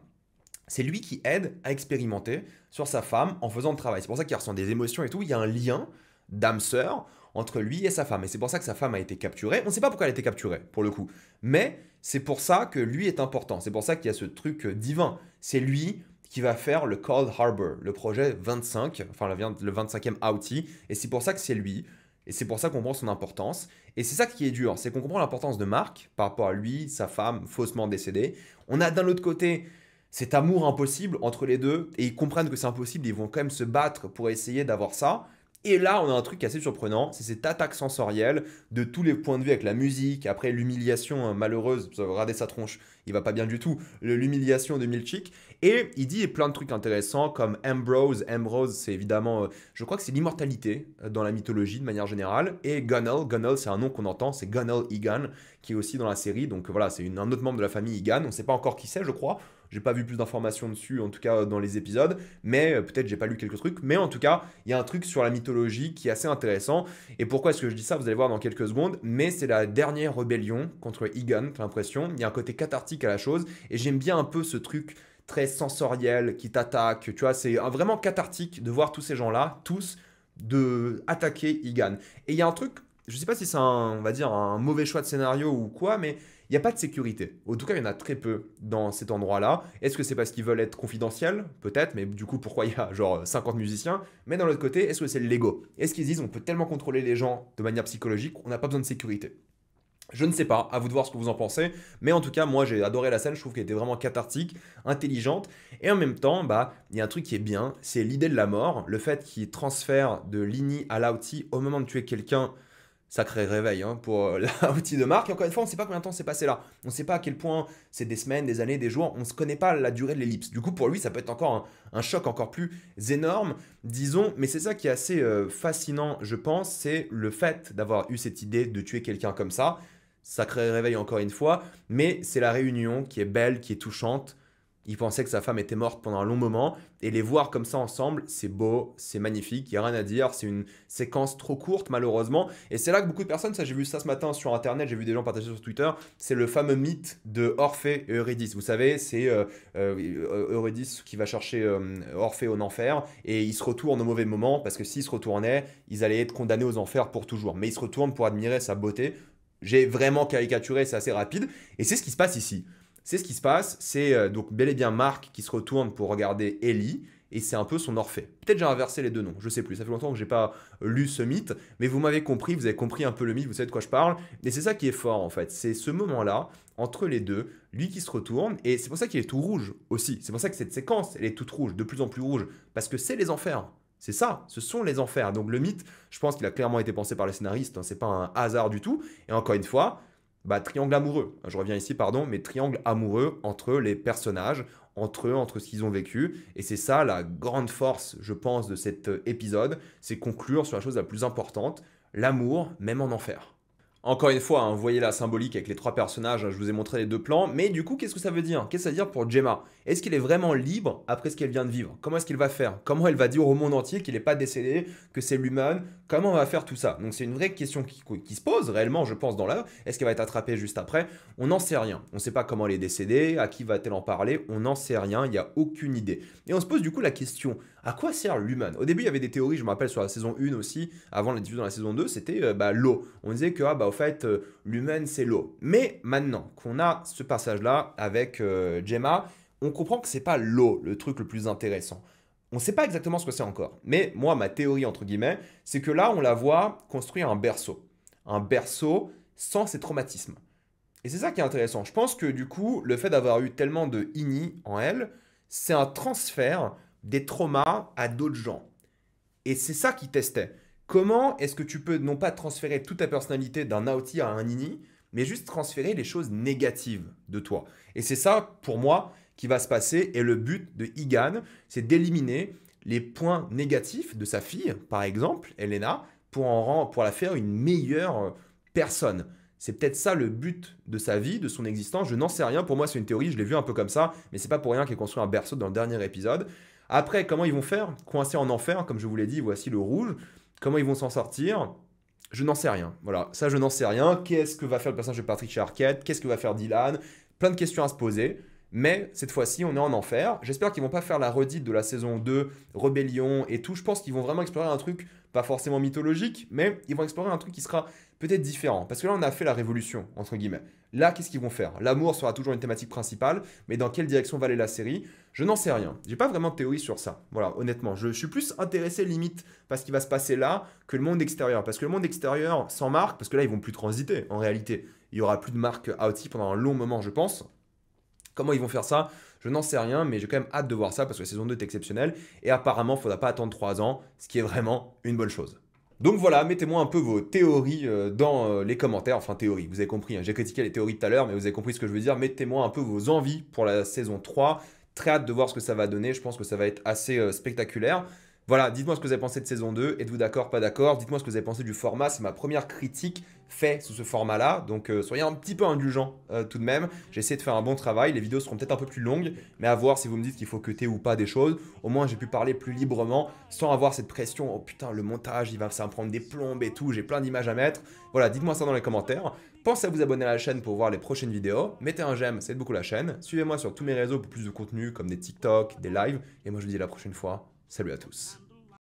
C'est lui qui aide à expérimenter sur sa femme en faisant le travail. C'est pour ça qu'il ressent des émotions et tout. Il y a un lien d'âme-sœur entre lui et sa femme. Et c'est pour ça que sa femme a été capturée. On ne sait pas pourquoi elle a été capturée, pour le coup. Mais c'est pour ça que lui est important. C'est pour ça qu'il y a ce truc divin. C'est lui qui va faire le Cold Harbor, le projet 25, enfin le 25e Outie. Et c'est pour ça que c'est lui. Et c'est pour ça qu'on comprend son importance. Et c'est ça qui est dur, c'est qu'on comprend l'importance de Mark par rapport à lui, sa femme, faussement décédée. On a d'un autre côté cet amour impossible entre les deux. Et ils comprennent que c'est impossible, ils vont quand même se battre pour essayer d'avoir ça. Et là, on a un truc assez surprenant, c'est cette attaque sensorielle de tous les points de vue avec la musique, après l'humiliation malheureuse, regardez sa tronche, il va pas bien du tout, l'humiliation de Milchik. Et il dit plein de trucs intéressants comme Ambrose. Ambrose, c'est évidemment, je crois que c'est l'immortalité dans la mythologie de manière générale. Et Gunnel, Gunnel c'est un nom qu'on entend, c'est Gunnel Egan, qui est aussi dans la série. Donc voilà, c'est un autre membre de la famille Egan, on ne sait pas encore qui c'est, je crois. J'ai pas vu plus d'informations dessus, en tout cas dans les épisodes, mais peut-être j'ai pas lu quelques trucs. Mais en tout cas, il y a un truc sur la mythologie qui est assez intéressant. Et pourquoi est-ce que je dis ça? Vous allez voir dans quelques secondes. Mais c'est la dernière rébellion contre Egan, j'ai l'impression. Il y a un côté cathartique à la chose. Et j'aime bien un peu ce truc très sensoriel qui t'attaque. Tu vois, c'est vraiment cathartique de voir tous ces gens-là, tous, de attaquer Egan. Et il y a un truc, je sais pas si c'est on va dire, un mauvais choix de scénario ou quoi, mais il n'y a pas de sécurité. En tout cas, il y en a très peu dans cet endroit-là. Est-ce que c'est parce qu'ils veulent être confidentiels? Peut-être, mais du coup, pourquoi il y a genre 50 musiciens? Mais d'un autre côté, est-ce que c'est l'ego? Est-ce qu'ils disent on peut tellement contrôler les gens de manière psychologique, on n'a pas besoin de sécurité? Je ne sais pas, à vous de voir ce que vous en pensez, mais en tout cas, moi j'ai adoré la scène, je trouve qu'elle était vraiment cathartique, intelligente, et en même temps, il y a un truc qui est bien, c'est l'idée de la mort, le fait qu'il transfère de l'ini à l'outie au moment de tuer quelqu'un. Sacré réveil hein, pour l'outil de Mark. Et encore une fois, on ne sait pas combien de temps c'est passé là. On ne sait pas à quel point c'est des semaines, des années, des jours. On ne se connaît pas la durée de l'ellipse. Du coup, pour lui, ça peut être encore un choc encore plus énorme, disons. Mais c'est ça qui est assez fascinant, je pense, c'est le fait d'avoir eu cette idée de tuer quelqu'un comme ça. Sacré réveil encore une fois. Mais c'est la réunion qui est belle, qui est touchante. Il pensait que sa femme était morte pendant un long moment, et les voir comme ça ensemble, c'est beau, c'est magnifique, il n'y a rien à dire, c'est une séquence trop courte malheureusement, et c'est là que beaucoup de personnes, ça j'ai vu ça ce matin sur internet, j'ai vu des gens partager sur Twitter, c'est le fameux mythe de Orphée et Eurydice, vous savez, c'est Eurydice qui va chercher Orphée en enfer, et il se retourne au mauvais moment, parce que s'il se retournait, ils allaient être condamnés aux enfers pour toujours, mais il se retourne pour admirer sa beauté. j'ai vraiment caricaturé, c'est assez rapide. Et c'est ce qui se passe ici. C'est ce qui se passe, c'est donc bel et bien Marc qui se retourne pour regarder Ellie, et c'est un peu son Orphée. Peut-être j'ai inversé les deux noms, je sais plus, ça fait longtemps que j'ai pas lu ce mythe, mais vous m'avez compris, vous avez compris un peu le mythe, vous savez de quoi je parle, et c'est ça qui est fort en fait, c'est ce moment-là, entre les deux, lui qui se retourne, et c'est pour ça qu'il est tout rouge aussi, c'est pour ça que cette séquence, elle est toute rouge, de plus en plus rouge, parce que c'est les enfers. C'est ça, ce sont les enfers. Donc le mythe, je pense qu'il a clairement été pensé par les scénaristes, hein, c'est pas un hasard du tout. Et encore une fois, bah, triangle amoureux. Je reviens ici, pardon, mais triangle amoureux entre les personnages, entre eux, entre ce qu'ils ont vécu. Et c'est ça la grande force, je pense, de cet épisode, c'est conclure sur la chose la plus importante, l'amour, même en enfer. Encore une fois, hein, vous voyez la symbolique avec les trois personnages, hein, je vous ai montré les deux plans, mais du coup, qu'est-ce que ça veut dire? Qu'est-ce que ça veut dire pour Gemma? Est-ce qu'elle est vraiment libre après ce qu'elle vient de vivre? Comment est-ce qu'elle va faire? Comment elle va dire au monde entier qu'il n'est pas décédé, que c'est l'humain? Comment on va faire tout ça? Donc c'est une vraie question qui se pose réellement, je pense, dans l'œuvre. Est-ce qu'elle va être attrapée juste après? On n'en sait rien. On ne sait pas comment elle est décédée, à qui va-t-elle en parler, on n'en sait rien, il n'y a aucune idée. Et on se pose du coup la question, à quoi sert l'humain? Au début, il y avait des théories, je me rappelle sur la saison 1 aussi, avant la diffusion dans la saison 2, c'était l'eau. On disait que, au fait, l'humain, c'est l'eau. Mais maintenant qu'on a ce passage-là avec Gemma, on comprend que c'est pas l'eau le truc le plus intéressant. On ne sait pas exactement ce que c'est encore. Mais moi, ma théorie, entre guillemets, c'est que là, on la voit construire un berceau. Un berceau sans ses traumatismes. Et c'est ça qui est intéressant. Je pense que du coup, le fait d'avoir eu tellement de ini en elle, c'est un transfert des traumas à d'autres gens. Et c'est ça qui testait. Comment est-ce que tu peux non pas transférer toute ta personnalité d'un Naoti à un ini, mais juste transférer les choses négatives de toi. Et c'est ça, pour moi, qui va se passer. Et le but de Egan, c'est d'éliminer les points négatifs de sa fille, par exemple, Elena, pour la faire une meilleure personne. C'est peut-être ça le but de sa vie, de son existence. Je n'en sais rien. Pour moi, c'est une théorie. Je l'ai vu un peu comme ça. Mais c'est pas pour rien qu'elle construit un berceau dans le dernier épisode. Après, comment ils vont faire? Coincés en enfer, comme je vous l'ai dit, voici le rouge. Comment ils vont s'en sortir? Je n'en sais rien. Voilà, ça je n'en sais rien. Qu'est-ce que va faire le personnage de Patricia Arquette? Qu'est-ce que va faire Dylan? Plein de questions à se poser. Mais cette fois-ci, on est en enfer. J'espère qu'ils vont pas faire la redite de la saison 2, Rébellion et tout. Je pense qu'ils vont vraiment explorer un truc, pas forcément mythologique, mais ils vont explorer un truc qui sera peut-être différent. Parce que là, on a fait la révolution, entre guillemets. Là, qu'est-ce qu'ils vont faire? L'amour sera toujours une thématique principale, mais dans quelle direction va aller la série? Je n'en sais rien. J'ai pas vraiment de théorie sur ça. Voilà, honnêtement. Je suis plus intéressé limite parce qu'il va se passer là que le monde extérieur. Parce que le monde extérieur sans Marc, parce que là, ils vont plus transiter en réalité. Il y aura plus de Marc Outy pendant un long moment, je pense. Comment ils vont faire ça? Je n'en sais rien, mais j'ai quand même hâte de voir ça parce que la saison 2 est exceptionnelle. Et apparemment, il ne faudra pas attendre 3 ans, ce qui est vraiment une bonne chose. Donc voilà, mettez-moi un peu vos théories dans les commentaires. Enfin, théories, vous avez compris, hein, j'ai critiqué les théories tout à l'heure, mais vous avez compris ce que je veux dire. Mettez-moi un peu vos envies pour la saison 3. Très hâte de voir ce que ça va donner. Je pense que ça va être assez spectaculaire. Voilà, dites-moi ce que vous avez pensé de saison 2. Êtes-vous d'accord, pas d'accord? Dites-moi ce que vous avez pensé du format. C'est ma première critique faite sous ce format-là. Donc soyez un petit peu indulgents tout de même. J'ai essayé de faire un bon travail. Les vidéos seront peut-être un peu plus longues. Mais à voir si vous me dites qu'il faut cutter ou pas des choses. Au moins, j'ai pu parler plus librement sans avoir cette pression. Oh putain, le montage, ça va me prendre des plombes et tout. J'ai plein d'images à mettre. Voilà, dites-moi ça dans les commentaires. Pensez à vous abonner à la chaîne pour voir les prochaines vidéos. Mettez un j'aime, ça aide beaucoup la chaîne. Suivez-moi sur tous mes réseaux pour plus de contenu comme des TikTok, des lives. Et moi, je vous dis à la prochaine fois. Salut à tous.